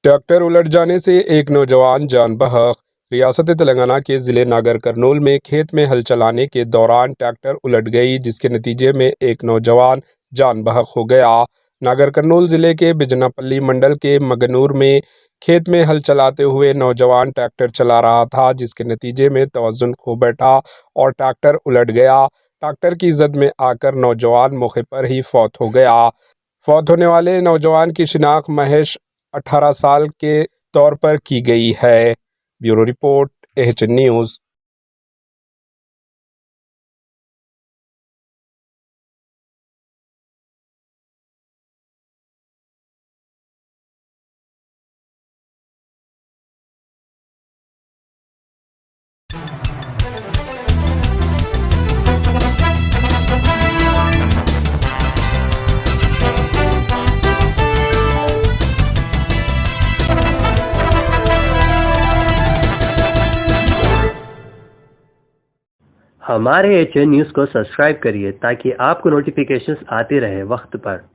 Tractor उलट जाने से एक नौजवान जान बहक। रियासत तेलंगाना के ज़िले नागर कर्नूल में खेत में हल चलाने के दौरान ट्रैक्टर उलट गई, जिसके नतीजे में एक नौजवान जान बहक हो गया। नागर कर्नूल ज़िले के बिजनापल्ली मंडल के मगनूर में खेत में हल चलाते हुए नौजवान ट्रैक्टर चला रहा था, जिसके नतीजे में तवज़ुन खो बैठा और ट्रैक्टर उलट गया। ट्रैक्टर की जद में आकर नौजवान मौके पर ही फौत हो गया। फौत होने वाले नौजवान की शिनाख्त महेश 18 साल के तौर पर की गई है। Bureau report, AHN news. हमारे एचएन न्यूज़ को सब्सक्राइब करिए ताकि आपको नोटिफिकेशंस आते रहे वक्त पर।